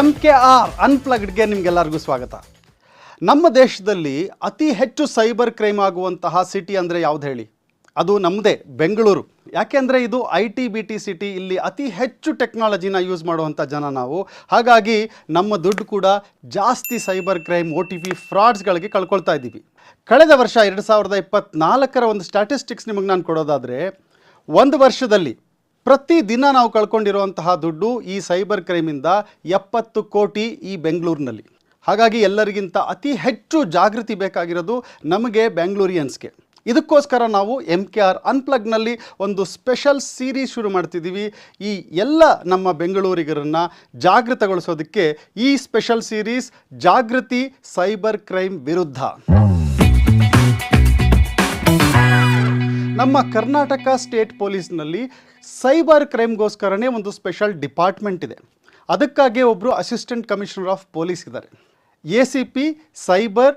MKR ಅನ್ಪ್ಲಗ್ಡ್ಗೆ ನಿಮಗೆಲ್ಲರಿಗೂ ಸ್ವಾಗತ. ನಮ್ಮ ದೇಶದಲ್ಲಿ ಅತಿ ಹೆಚ್ಚು ಸೈಬರ್ ಕ್ರೈಮ್ ಆಗುವಂತಹ ಸಿಟಿ ಅಂದರೆ ಯಾವ್ದು ಹೇಳಿ? ಅದು ನಮ್ಮದೇ ಬೆಂಗಳೂರು. ಯಾಕೆಂದರೆ ಇದು IT-BT ಸಿಟಿ. ಇಲ್ಲಿ ಅತಿ ಹೆಚ್ಚು ಟೆಕ್ನಾಲಜಿನ ಯೂಸ್ ಮಾಡುವಂಥ ಜನ ನಾವು. ಹಾಗಾಗಿ ನಮ್ಮ ದುಡ್ಡು ಕೂಡ ಜಾಸ್ತಿ ಸೈಬರ್ ಕ್ರೈಮ್ OTP ಫ್ರಾಡ್ಸ್ಗಳಿಗೆ ಕಳ್ಕೊಳ್ತಾ ಇದ್ದೀವಿ. ಕಳೆದ ವರ್ಷ 2024ರ ಒಂದು ಸ್ಟ್ಯಾಟಿಸ್ಟಿಕ್ಸ್ ನಿಮಗೆ ನಾನು ಕೊಡೋದಾದರೆ, ಒಂದು ವರ್ಷದಲ್ಲಿ ಪ್ರತಿದಿನ ನಾವು ಕಳ್ಕೊಂಡಿರುವಂತಹ ದುಡ್ಡು ಈ ಸೈಬರ್ ಕ್ರೈಮಿಂದ 70 ಕೋಟಿ ಈ ಬೆಂಗಳೂರಿನಲ್ಲಿ. ಹಾಗಾಗಿ ಎಲ್ಲರಿಗಿಂತ ಅತಿ ಹೆಚ್ಚು ಜಾಗೃತಿ ಬೇಕಾಗಿರೋದು ನಮಗೆ ಬೆಂಗಳೂರಿಯನ್ಸ್ಗೆ. ಇದಕ್ಕೋಸ್ಕರ ನಾವು MKR ಅನ್ಪ್ಲಗ್ನಲ್ಲಿ ಒಂದು ಸ್ಪೆಷಲ್ ಸೀರೀಸ್ ಶುರು ಮಾಡ್ತಿದ್ದೀವಿ. ಈ ಎಲ್ಲ ನಮ್ಮ ಬೆಂಗಳೂರಿಗರನ್ನು ಜಾಗೃತಗೊಳಿಸೋದಕ್ಕೆ ಈ ಸ್ಪೆಷಲ್ ಸೀರೀಸ್ ಜಾಗೃತಿ ಸೈಬರ್ ಕ್ರೈಮ್ ವಿರುದ್ಧ. ನಮ್ಮ ಕರ್ನಾಟಕ ಸ್ಟೇಟ್ ಪೊಲೀಸ್ನಲ್ಲಿ ಸೈಬರ್ ಕ್ರೈಮ್ಗೋಸ್ಕರನೇ ಒಂದು ಸ್ಪೆಷಲ್ ಡಿಪಾರ್ಟ್ಮೆಂಟ್ ಇದೆ. ಅದಕ್ಕಾಗಿ ಒಬ್ಬರು ಅಸಿಸ್ಟೆಂಟ್ ಕಮಿಷನರ್ ಆಫ್ ಪೊಲೀಸ್ ಇದ್ದಾರೆ. ACP cyber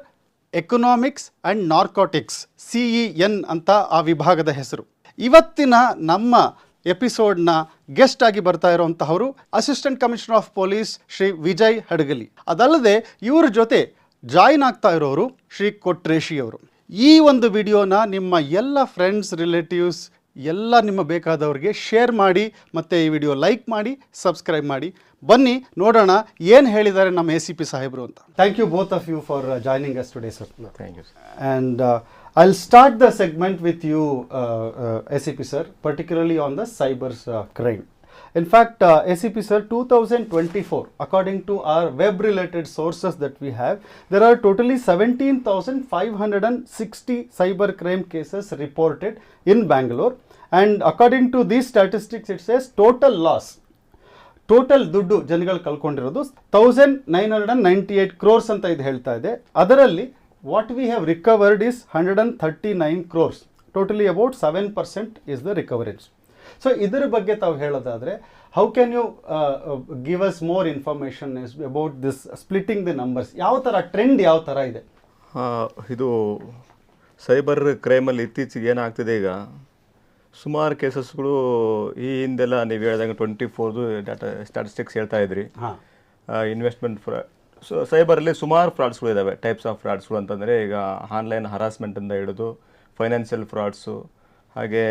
economics and narcotics CEN ಅಂತ ಆ ವಿಭಾಗದ ಹೆಸರು. ಇವತ್ತಿನ ನಮ್ಮ ಎಪಿಸೋಡ್ನ ಗೆಸ್ಟ್ ಆಗಿ ಬರ್ತಾ ಇರುವಂತಹವರು assistant commissioner of police Shri Vijay Hadagali. ಅದಲ್ಲದೆ ಇವರ ಜೊತೆ ಜಾಯಿನ್ ಆಗ್ತಾ ಇರೋರು ಶ್ರೀ ಕೊಟ್ರೇಶಿ ಅವರು. ಈ ಒಂದು ವಿಡಿಯೋನ ನಿಮ್ಮ ಎಲ್ಲ ಫ್ರೆಂಡ್ಸ್, ರಿಲೇಟಿವ್ಸ್, ಎಲ್ಲ ನಿಮ್ಮ ಬೇಕಾದವ್ರಿಗೆ ಶೇರ್ ಮಾಡಿ, ಮತ್ತು ಈ ವಿಡಿಯೋ ಲೈಕ್ ಮಾಡಿ, ಸಬ್ಸ್ಕ್ರೈಬ್ ಮಾಡಿ. ಬನ್ನಿ ನೋಡೋಣ ಏನು ಹೇಳಿದ್ದಾರೆ ನಮ್ಮ ACP ಸಾಹೇಬರು ಅಂತ. Thank you both of you for joining us today sir. Thank you. And I'll start the segment with you, ACP sir, particularly on the cyber crime. In fact, ACP sir, 2024, according to our web-related sources that we have, there are totally 17,560 cyber crime cases reported in Bangalore. And according to these statistics, it says total loss. Total ದುಡ್ಡು ಜನಗಳು ಕಳ್ಕೊಂಡಿರೋದು 1998 crores ಅಂತ ಇದು ಹೇಳ್ತಾ ಇದೆ. ಅದರಲ್ಲಿ what we have recovered is 139 crores. Totally about 7% is the recoverage. So ಇದರ ಬಗ್ಗೆ ತಾವು ಹೇಳೋದಾದರೆ, how can you give us more information about this splitting the numbers? ಯಾವ ಥರ ಟ್ರೆಂಡ್ ಯಾವ ಥರ ಇದೆ? ಇದು ಸೈಬರ್ ಕ್ರೈಮಲ್ಲಿ ಇತ್ತೀಚೆಗೆ ಏನಾಗ್ತಿದೆ, ಈಗ ಸುಮಾರು ಕೇಸಸ್ಗಳು ಈ ಹಿಂದೆಲ್ಲ ನೀವು ಹೇಳ್ದಂಗೆ 24 ಡಾಟಾ ಸ್ಟ್ಯಾಟಿಸ್ಟಿಕ್ಸ್ ಹೇಳ್ತಾ ಇದ್ರಿ. ಇನ್ವೆಸ್ಟ್ಮೆಂಟ್ ಸೊ ಸೈಬರಲ್ಲಿ ಸುಮಾರು ಫ್ರಾಡ್ಸ್ಗಳು ಇದ್ದಾವೆ. ಟೈಪ್ಸ್ ಆಫ್ ಫ್ರಾಡ್ಸ್ಗಳು ಅಂತಂದರೆ ಈಗ ಆನ್ಲೈನ್ ಹರಾಸ್ಮೆಂಟಿಂದ ಹಿಡಿದು ಫೈನಾನ್ಷಿಯಲ್ ಫ್ರಾಡ್ಸು, ಹಾಗೆ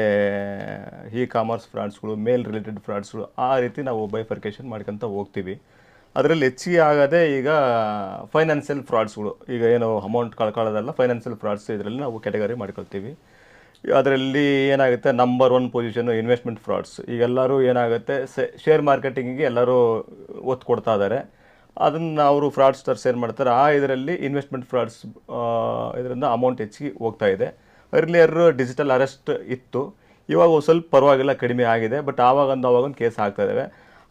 ಕಾಮರ್ಸ್ ಫ್ರಾಡ್ಸ್ಗಳು, ಮೇಲ್ ರಿಲೇಟೆಡ್ ಫ್ರಾಡ್ಸ್ಗಳು, ಆ ರೀತಿ ನಾವು ಬೈಫರ್ಕೇಷನ್ ಮಾಡ್ಕೊತ ಹೋಗ್ತೀವಿ. ಅದರಲ್ಲಿ ಹೆಚ್ಚಿಗೆ ಆಗೋದೇ ಈಗ ಫೈನಾನ್ಷಿಯಲ್ ಫ್ರಾಡ್ಸ್ಗಳು. ಈಗ ಏನು ಅಮೌಂಟ್ ಕಳ್ಕೊಳ್ಳೋದಲ್ಲ, ಫೈನಾನ್ಷಿಯಲ್ ಫ್ರಾಡ್ಸ್ ಇದರಲ್ಲಿ ನಾವು ಕ್ಯಾಟಗರಿ ಮಾಡ್ಕೊಳ್ತೀವಿ. ಅದರಲ್ಲಿ ಏನಾಗುತ್ತೆ, ನಂಬರ್ 1 ಪೊಸಿಷನ್ನು ಇನ್ವೆಸ್ಟ್ಮೆಂಟ್ ಫ್ರಾಡ್ಸ್. ಈಗ ಎಲ್ಲರೂ ಏನಾಗುತ್ತೆ, ಶೇರ್ ಮಾರ್ಕೆಟಿಂಗಿಗೆ ಎಲ್ಲರೂ ಒತ್ತು ಕೊಡ್ತಾ ಇದ್ದಾರೆ. ಅದನ್ನು ಅವರು ಫ್ರಾಡ್ಸ್ಟರ್ಸ್ ಏನು ಮಾಡ್ತಾರೆ, ಇದರಲ್ಲಿ ಇನ್ವೆಸ್ಟ್ಮೆಂಟ್ ಫ್ರಾಡ್ಸ್ ಇದರಿಂದ ಅಮೌಂಟ್ ಹೆಚ್ಚಿಗೆ ಹೋಗ್ತಾ ಇದೆ. ಅರ್ಲಿಯರ್ ಡಿಜಿಟಲ್ ಅರೆಸ್ಟ್ ಇತ್ತು, ಇವಾಗ ಸ್ವಲ್ಪ ಪರವಾಗಿಲ್ಲ, ಕಡಿಮೆ ಆಗಿದೆ. ಬಟ್ ಆವಾಗೊಂದು ಕೇಸ್ ಆಗ್ತಾ ಇದ್ದಾವೆ.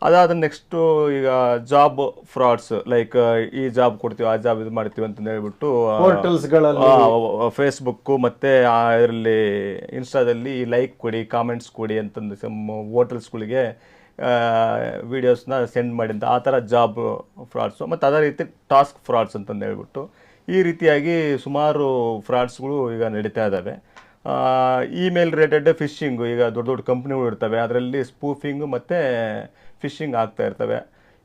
ಅದಾದ ನೆಕ್ಸ್ಟು ಈಗ ಜಾಬ್ ಫ್ರಾಡ್ಸ್, ಲೈಕ್ ಈ ಜಾಬ್ ಕೊಡ್ತೀವಿ, ಆ ಜಾಬ್ ಇದು ಮಾಡ್ತೀವಿ ಅಂತ ಹೇಳ್ಬಿಟ್ಟು ಫೇಸ್ಬುಕ್ಕು ಮತ್ತು ಇದರಲ್ಲಿ ಇನ್ಸ್ಟಾದಲ್ಲಿ ಲೈಕ್ ಕೊಡಿ, ಕಾಮೆಂಟ್ಸ್ ಕೊಡಿ ಅಂತಂದು ಹೋಟೆಲ್ಸ್ಗಳಿಗೆ ವೀಡಿಯೋಸ್ನ ಸೆಂಡ್ ಮಾಡಿ ಅಂತ, ಆ ಥರ ಜಾಬ್ ಫ್ರಾಡ್ಸು. ಮತ್ತು ಅದೇ ರೀತಿ ಟಾಸ್ಕ್ ಫ್ರಾಡ್ಸ್ ಅಂತಂದು ಹೇಳ್ಬಿಟ್ಟು ಈ ರೀತಿಯಾಗಿ ಸುಮಾರು ಫ್ರಾಡ್ಸ್ಗಳು ಈಗ ನಡೀತಾ ಇದ್ದಾವೆ. ಇಮೇಲ್ ರಿಲೇಟೆಡ್ ಫಿಶಿಂಗು, ಈಗ ದೊಡ್ಡ ದೊಡ್ಡ ಕಂಪ್ನಿಗಳು ಇರ್ತವೆ, ಅದರಲ್ಲಿ ಸ್ಪೂಫಿಂಗು ಮತ್ತು ಫಿಶಿಂಗ್ ಆಗ್ತಾ ಇರ್ತವೆ.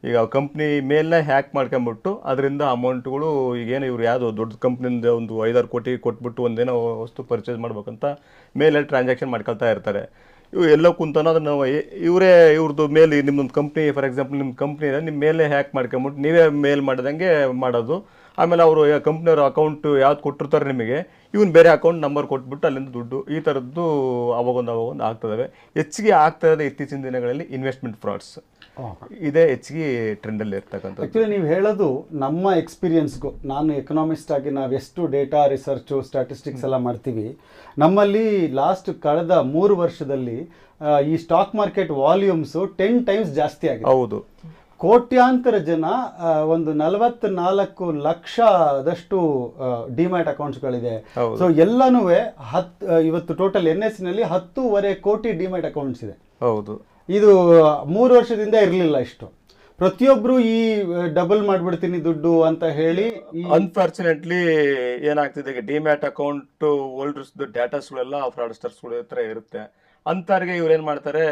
ಈಗ ಕಂಪ್ನಿ ಮೇಲ್ನ ಹ್ಯಾಕ್ ಮಾಡ್ಕೊಂಬಿಟ್ಟು ಅದರಿಂದ ಅಮೌಂಟ್ಗಳು, ಈಗೇನು ಇವ್ರು ಯಾವುದೋ ದೊಡ್ಡ ಕಂಪ್ನಿಯಿಂದ ಒಂದು 5-6 ಕೋಟಿ ಕೊಟ್ಬಿಟ್ಟು ಒಂದೇನೋ ವಸ್ತು ಪರ್ಚೇಸ್ ಮಾಡ್ಬೇಕಂತ ಮೇಲೆ ಟ್ರಾನ್ಸಾಕ್ಷನ್ ಮಾಡ್ಕೊಳ್ತಾ ಇರ್ತಾರೆ. ಇವು ಎಲ್ಲೋ ಕುಂತನೋ ಅದನ್ನು ಇವ್ರದ್ದು ಮೇಲ್, ನಿಮ್ಮೊಂದು ಕಂಪ್ನಿ, ಫಾರ್ ಎಕ್ಸಾಂಪಲ್ ನಿಮ್ಮ ಕಂಪ್ನಿ ಇದೆ, ನಿಮ್ಮ ಮೇಲೆ ಹ್ಯಾಕ್ ಮಾಡ್ಕೊಂಬಿಟ್ಟು ನೀವೇ ಮೇಲ್ ಮಾಡಿದಂಗೆ ಮಾಡೋದು. ಆಮೇಲೆ ಅವರು ಕಂಪ್ನಿಯವ್ರ ಅಕೌಂಟ್ ಯಾವ್ದು ಕೊಟ್ಟಿರ್ತಾರೆ ನಿಮಗೆ, ಇವನು ಬೇರೆ ಅಕೌಂಟ್ ನಂಬರ್ ಕೊಟ್ಬಿಟ್ಟು ಅಲ್ಲಿಂದ ದುಡ್ಡು, ಈ ಥರದ್ದು ಅವಾಗೊಂದು ಆಗ್ತದವೆ. ಹೆಚ್ಚಿಗೆ ಆಗ್ತಾ ಇದೆ ಇತ್ತೀಚಿನ ದಿನಗಳಲ್ಲಿ ಇನ್ವೆಸ್ಟ್ಮೆಂಟ್ ಫ್ರಾಡ್ಸ್. ಇದೇ ಹೆಚ್ಚಿಗೆ ಟ್ರೆಂಡಲ್ಲಿ ಇರ್ತಕ್ಕಂಥದ್ದು. ಆ್ಯಕ್ಚುಲಿ ನೀವು ಹೇಳೋದು ನಮ್ಮ ಎಕ್ಸ್ಪೀರಿಯನ್ಸ್ಗೂ, ನಾನು ಎಕನಾಮಿಸ್ಟ್ ಆಗಿ ನಾವೆಷ್ಟು ಡೇಟಾ ರಿಸರ್ಚು ಸ್ಟ್ಯಾಟಿಸ್ಟಿಕ್ಸ್ ಎಲ್ಲ ಮಾಡ್ತೀವಿ, ನಮ್ಮಲ್ಲಿ ಕಳೆದ 3 ವರ್ಷದಲ್ಲಿ ಈ ಸ್ಟಾಕ್ ಮಾರ್ಕೆಟ್ ವಾಲ್ಯೂಮ್ಸು 10 times ಜಾಸ್ತಿ ಆಗಿದೆ. ಹೌದು, ಕೋಟ್ಯಾಂತರ ಜನ, ಒಂದು 44 ಲಕ್ಷದಷ್ಟು ಡಿಮ್ಯಾಟ್ ಅಕೌಂಟ್ಸ್ಗಳಿದೆ. ಸೊ ಎಲ್ಲನೂ ಇವತ್ತು ಟೋಟಲ್ NSE-ನಲ್ಲಿ 10.5 ಕೋಟಿ ಡಿಮ್ಯಾಟ್ ಅಕೌಂಟ್ಸ್ ಇದೆ. ಹೌದು, ಇದು 3 ವರ್ಷದಿಂದ ಇರಲಿಲ್ಲ ಇಷ್ಟು. ಪ್ರತಿಯೊಬ್ಬರು ಈ ಡಬಲ್ ಮಾಡ್ಬಿಡ್ತೀನಿ ದುಡ್ಡು ಅಂತ ಹೇಳಿ, ಅನ್ಫಾರ್ಚುನೇಟ್ಲಿ ಏನಾಗ್ತಿದೆ, ಡಿಮ್ಯಾಟ್ ಅಕೌಂಟ್ ಹೋಲ್ಡರ್ಸ್ ಡಾಟಾಸ್ಗಳೆಲ್ಲ ಫ್ರಾಡ್ಸ್ಟರ್ಸ್ಗಳ ಹತ್ರ ಇರುತ್ತೆ. ಅಂಥವ್ರಿಗೆ ಇವ್ರು ಏನು ಮಾಡ್ತಾರೆ,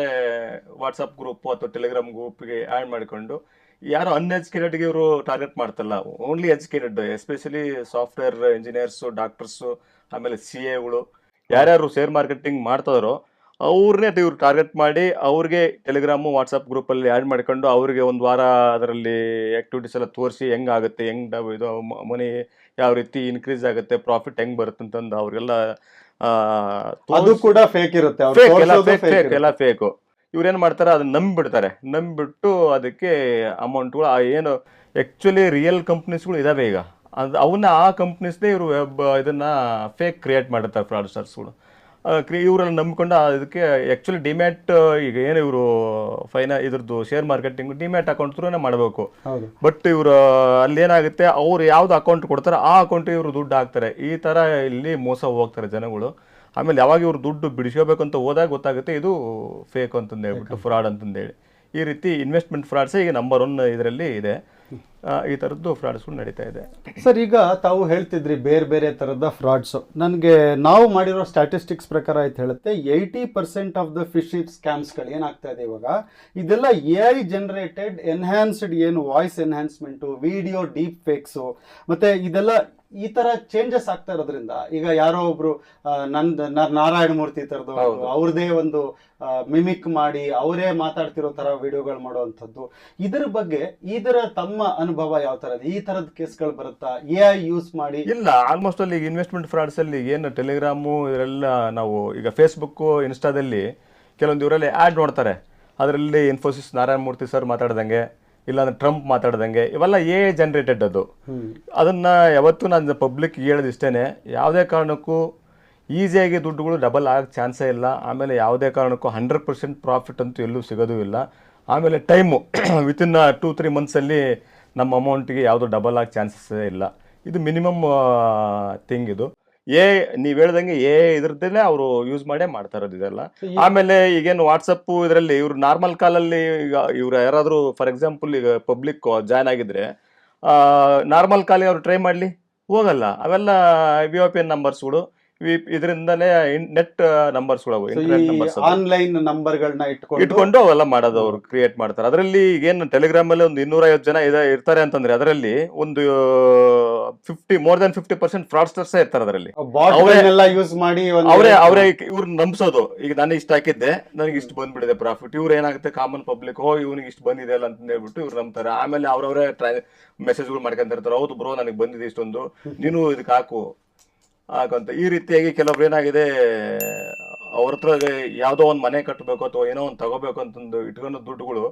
ವಾಟ್ಸಪ್ ಗ್ರೂಪ್ ಅಥವಾ ಟೆಲಿಗ್ರಾಮ್ ಗ್ರೂಪ್ಗೆ ಆ್ಯಡ್ ಮಾಡಿಕೊಂಡು ಯಾರು ಅನ್ಎಜುಕೇಟೆಡ್ಗೆ ಇವರು ಟಾರ್ಗೆಟ್ ಮಾಡ್ತಲ್ಲ, only educated, especially software engineers, doctors, ಆಮೇಲೆ CAಗಳು ಯಾರ್ಯಾರು ಶೇರ್ ಮಾರ್ಕೆಟಿಂಗ್ ಮಾಡ್ತಾರೋ ಅವ್ರನ್ನೇ ಇವ್ರು ಟಾರ್ಗೆಟ್ ಮಾಡಿ ಅವ್ರಿಗೆ ಟೆಲಿಗ್ರಾಮು ವಾಟ್ಸಪ್ ಗ್ರೂಪಲ್ಲಿ ಆ್ಯಡ್ ಮಾಡ್ಕೊಂಡು ಅವ್ರಿಗೆ ಒಂದು ವಾರ ಅದರಲ್ಲಿ ಆ್ಯಕ್ಟಿವಿಟೀಸ್ ಎಲ್ಲ ತೋರಿಸಿ ಹೆಂಗಾಗುತ್ತೆ, ಇದು ಮನಿ ಯಾವ ರೀತಿ ಇನ್ಕ್ರೀಸ್ ಆಗುತ್ತೆ, ಪ್ರಾಫಿಟ್ ಹೆಂಗೆ ಬರುತ್ತೆ ಅಂತಂದು ಅವ್ರಿಗೆಲ್ಲ ಅದು ಕೂಡ ಫೇಕ್ ಇರುತ್ತೆ, ಎಲ್ಲ ಫೇಕು. ಇವ್ರೇನು ಮಾಡ್ತಾರೆ, ಅದನ್ನ ನಂಬಿಬಿಡ್ತಾರೆ. ನಂಬಿಬಿಟ್ಟು ಅದಕ್ಕೆ ಅಮೌಂಟ್ಗಳು ಏನು ಆ್ಯಕ್ಚುಲಿ ರಿಯಲ್ ಕಂಪ್ನೀಸ್ಗಳು ಇದಾವೆ ಈಗ, ಅವನ್ನ ಆ ಕಂಪ್ನೀಸ್ನೇ ಇವರು ಇದನ್ನ ಫೇಕ್ ಕ್ರಿಯೇಟ್ ಮಾಡಿರ್ತಾರೆ ಫ್ರಾಡ್ಸ್ಟರ್ಸ್ಗಳು. ಇವರೆಲ್ಲ ನಂಬಿಕೊಂಡು ಅದಕ್ಕೆ ಆ್ಯಕ್ಚುಲಿ ಡಿಮ್ಯಾಟ್ ಈಗ ಏನು ಇವರು ಇದ್ರದ್ದು ಶೇರ್ ಮಾರ್ಕೆಟಿಂಗ್ ಡಿಮ್ಯಾಟ್ ಅಕೌಂಟ್ ಥ್ರೂನೇ ಮಾಡಬೇಕು. ಬಟ್ ಇವರು ಅಲ್ಲಿ ಏನಾಗುತ್ತೆ, ಅವ್ರು ಯಾವ್ದು ಅಕೌಂಟ್ ಕೊಡ್ತಾರೆ ಆ ಅಕೌಂಟಿಗೆ ಇವರು ದುಡ್ಡು ಹಾಕ್ತಾರೆ. ಈ ಥರ ಇಲ್ಲಿ ಮೋಸ ಹೋಗ್ತಾರೆ ಜನಗಳು. ಆಮೇಲೆ ಯಾವಾಗ ಇವರು ದುಡ್ಡು ಬಿಡಿಸ್ಕೋಬೇಕಂತ ಹೋದಾಗ ಗೊತ್ತಾಗುತ್ತೆ ಇದು ಫೇಕ್ ಅಂತಂದು ಹೇಳ್ಬಿಟ್ಟು, ಫ್ರಾಡ್ ಅಂತಂದೇಳಿ. ಈ ರೀತಿ ಇನ್ವೆಸ್ಟ್ಮೆಂಟ್ ಫ್ರಾಡ್ಸೇ ಈಗ ನಂಬರ್ 1 ಇದರಲ್ಲಿ ಇದೆ. ಈ ಥರದ್ದು ಫ್ರಾಡ್ಸ್ಗಳು ನಡೀತಾ ಇದೆ ಸರ್. ಈಗ ತಾವು ಹೇಳ್ತಿದ್ರಿ ಬೇರೆ ಬೇರೆ ಥರದ ಫ್ರಾಡ್ಸು. ನನಗೆ ನಾವು ಮಾಡಿರೋ ಸ್ಟ್ಯಾಟಿಸ್ಟಿಕ್ಸ್ ಪ್ರಕಾರ ಆಯ್ತು ಹೇಳುತ್ತೆ 80% ಆಫ್ ದ ಫಿಶಿಂಗ್ ಸ್ಕ್ಯಾಮ್ಸ್ಗಳು ಏನಾಗ್ತಾ ಇದೆ ಇವಾಗ, ಇದೆಲ್ಲ AI ಜನರೇಟೆಡ್ ಎನ್ಹ್ಯಾನ್ಸ್ಡ್, ಏನು ವಾಯ್ಸ್ ಎನ್ಹ್ಯಾನ್ಸ್ಮೆಂಟು, ವಿಡಿಯೋ ಡೀಪ್ ಫೇಕ್ಸು, ಮತ್ತು ಇದೆಲ್ಲ ಈ ತರ ಚೇಂಜಸ್ ಆಗ್ತಾ ಇರೋದ್ರಿಂದ ಈಗ ಯಾರೋ ಒಬ್ರು ನಾರಾಯಣ ಮೂರ್ತಿ ತರದ್ದು ಅವ್ರದೇ ಒಂದು ಮಿಮಿಕ್ ಮಾಡಿ ಅವರೇ ಮಾತಾಡ್ತಿರೋ ತರ ವಿಡಿಯೋಗಳು ಮಾಡುವಂಥದ್ದು, ಇದರ ಬಗ್ಗೆ ಇದರ ತಮ್ಮ ಅನುಭವ ಯಾವ ತರ ಇದೆ? ಈ ತರದ ಕೇಸ್ಗಳು ಬರುತ್ತಾ AI ಯೂಸ್ ಮಾಡಿ? ಇಲ್ಲ, ಆಲ್ಮೋಸ್ಟ್ ಅಲ್ಲಿ ಇನ್ವೆಸ್ಟ್ಮೆಂಟ್ ಫ್ರಾಡ್ಸ್ ಅಲ್ಲಿ ಏನು ಟೆಲಿಗ್ರಾಮು ಇದೆಲ್ಲ, ನಾವು ಈಗ ಫೇಸ್ಬುಕ್ ಇನ್ಸ್ಟಾದಲ್ಲಿ ಕೆಲವೊಂದು ಇವರಲ್ಲಿ ಆ್ಯಡ್ ನೋಡ್ತಾರೆ, ಅದರಲ್ಲಿ ಇನ್ಫೋಸಿಸ್ ನಾರಾಯಣ ಮೂರ್ತಿ ಸರ್ ಮಾತಾಡ್ದಂಗೆ, ಇಲ್ಲಾಂದ್ರೆ ಟ್ರಂಪ್ ಮಾತಾಡ್ದಂಗೆ, ಇವೆಲ್ಲ AI ಜನರೇಟೆಡ್. ಅದು ಅದನ್ನ ಯಾವತ್ತೂ ನಾನು ಪಬ್ಲಿಕ್ ಹೇಳೋದಿಷ್ಟೇನೆ, ಯಾವುದೇ ಕಾರಣಕ್ಕೂ ಈಸಿಯಾಗಿ ದುಡ್ಡುಗಳು ಡಬಲ್ ಆಗೋ ಚಾನ್ಸೇ ಇಲ್ಲ. ಆಮೇಲೆ ಯಾವುದೇ ಕಾರಣಕ್ಕೂ 100% ಪ್ರಾಫಿಟ್ ಅಂತೂ ಎಲ್ಲೂ ಸಿಗೋದು ಇಲ್ಲ. ಆಮೇಲೆ ಟೈಮು ವಿತಿನ್ 2-3 ಮಂತ್ಸಲ್ಲಿ ನಮ್ಮ ಅಮೌಂಟಿಗೆ ಯಾವುದು ಡಬಲ್ ಆಗೋ ಚಾನ್ಸಸ್ ಇಲ್ಲ. ಇದು ಮಿನಿಮಮ್ ಥಿಂಗ್. ಇದು ನೀವು ಹೇಳ್ದಂಗೆ ಇದ್ರದ್ದೇ ಅವರು ಯೂಸ್ ಮಾಡೇ ಮಾಡ್ತಾ ಇರೋದು ಇದೆಲ್ಲ. ಆಮೇಲೆ ಈಗೇನು ವಾಟ್ಸಪ್ ಇದರಲ್ಲಿ ಇವ್ರು ನಾರ್ಮಲ್ ಕಾಲಲ್ಲಿ ಈಗ ಇವ್ರು ಯಾರಾದರೂ ಫಾರ್ ಎಕ್ಸಾಂಪಲ್ ಈಗ ಪಬ್ಲಿಕ್ ಜಾಯ್ನ್ ಆಗಿದ್ರೆ ನಾರ್ಮಲ್ ಕಾಲಿಗೆ ಅವ್ರು ಟ್ರೈ ಮಾಡಲಿ ಹೋಗಲ್ಲ. ಅವೆಲ್ಲ VPN ನಂಬರ್ಸ್ಗಳು, ಇದರಿಂದಲೇ ನೆಟ್ ನಂಬರ್ಸ್ಗಳು, ಇಂಟರ್ನೆಟ್ ನಂಬರ್ಸ್, ಆನ್ಲೈನ್ ನಂಬರ್ಗಳನ್ನ ಇಟ್ಕೊಂಡು ಅವೆಲ್ಲ ಮಾಡೋದು ಅವ್ರು ಕ್ರಿಯೇಟ್ ಮಾಡ್ತಾರೆ. ಅದರಲ್ಲಿ ಈಗೇನು ಟೆಲಿಗ್ರಾಮ್ ಅಲ್ಲಿ ಒಂದು 250 ಜನ ಇರ್ತಾರೆ ಅಂತಂದ್ರೆ ಅದರಲ್ಲಿ ಒಂದು ಮೋರ್ ದನ್ 50% ಫ್ರಾಡ್ಸ್ಟರ್ಸ್ ಇರ್ತಾರೆ. ಅದರಲ್ಲಿ ಯೂಸ್ ಮಾಡಿ ಅವರೇ ಇವ್ರು ನಂಬಿಸೋದು. ಈಗ ನಾನು ಇಷ್ಟು ಹಾಕಿದ್ದೆ, ನನಗೆ ಇಷ್ಟು ಬಂದ್ಬಿಡಿದೆ ಪ್ರಾಫಿಟ್. ಇವ್ರು ಏನಾಗುತ್ತೆ, ಕಾಮನ್ ಪಬ್ಲಿಕ್ ಇವ್ನಿಗೆ ಇಷ್ಟು ಬಂದಿದೆ ಅಲ್ಲ ಅಂತ ಹೇಳ್ಬಿಟ್ಟು ಇವ್ರು ನಂಬ್ತಾರೆ. ಆಮೇಲೆ ಅವ್ರವರೇ ಮೆಸೇಜ್ಗಳು ಮಾಡ್ಕೊಂತಿರ್ತಾರೆ, ಹೌದು ಬ್ರೋ ನನಗೆ ಬಂದಿದೆ ಇಷ್ಟೊಂದು, ನೀನು ಇದಕ್ಕೆ ಹಾಕು ಹಾಕಂತ. ಈ ರೀತಿಯಾಗಿ ಕೆಲವ್ರು ಏನಾಗಿದೆ, ಅವ್ರ ಹತ್ರ ಯಾವುದೋ ಒಂದು ಮನೆ ಕಟ್ಟಬೇಕು ಅಥವಾ ಏನೋ ಒಂದು ತಗೋಬೇಕು ಅಂತಂದು ಇಟ್ಕೊಂಡು ದುಡ್ಡುಗಳು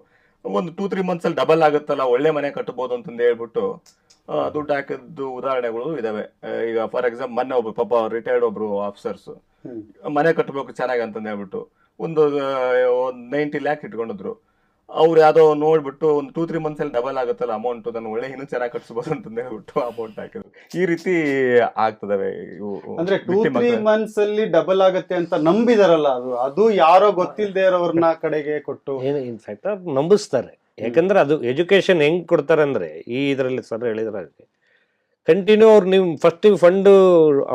ಒಂದು 2-3 ಮಂತ್ಸಲ್ಲಿ ಡಬಲ್ ಆಗುತ್ತಲ್ಲ, ಒಳ್ಳೆ ಮನೆ ಕಟ್ಟಬಹುದು ಅಂತಂದು ಹೇಳ್ಬಿಟ್ಟು ದುಡ್ಡು ಹಾಕಿದ್ದು ಉದಾಹರಣೆಗಳು ಇದಾವೆ. ಈಗ ಫಾರ್ ಎಕ್ಸಾಂಪಲ್ ಮೊನ್ನೆ ಒಬ್ರು ಪಾಪ ರಿಟೈರ್ಡ್ ಒಬ್ರು ಆಫೀಸರ್ಸ್ ಮನೆ ಕಟ್ಟಬೇಕು ಚೆನ್ನಾಗಿ ಅಂತಂದು ಹೇಳ್ಬಿಟ್ಟು ಒಂದು 90 ಲ್ಯಾಕ್ ಇಟ್ಕೊಂಡಿದ್ರು. ಅವ್ರು ಯಾವುದೋ ನೋಡ್ಬಿಟ್ಟು ಒಂದು 2-3 ಮಂತ್ಸಲ್ಲಿ ಡಬಲ್ ಆಗುತ್ತಲ್ಲ ಅಮೌಂಟ್, ನಾನು ಒಳ್ಳೆ ಇನ್ನೂ ಚೆನ್ನಾಗಿ ಕಟ್ಸ್ಬೋದು ಅಂತಂದು ಹೇಳ್ಬಿಟ್ಟು ಅಮೌಂಟ್ ಹಾಕಿದ್ರು. ಈ ರೀತಿ ಆಗ್ತದವೆ ಇವು. ಅಂದ್ರೆ 2-3 ಮಂತ್ಸ್ ಅಲ್ಲಿ ಡಬಲ್ ಆಗತ್ತೆ ಅಂತ ನಂಬಿದಾರಲ್ಲ, ಅದು ಯಾರೋ ಗೊತ್ತಿಲ್ಲದೆ ಇರೋರ್ನ ಕಡೆಗೆ ಕೊಟ್ಟು ಇನ್ಫ್ಯಾಕ್ಟ್ ನಂಬಿಸ್ತಾರೆ. ಯಾಕಂದ್ರೆ ಅದು ಎಜುಕೇಶನ್ ಹೆಂಗ್ ಕೊಡ್ತಾರೆ ಅಂದ್ರೆ, ಈ ಇದರಲ್ಲಿ ಸರ್ ಹೇಳಿದ್ರೆ ಕಂಟಿನ್ಯೂ ಅವ್ರು ನೀವು ಫಸ್ಟ್ ಫಂಡ್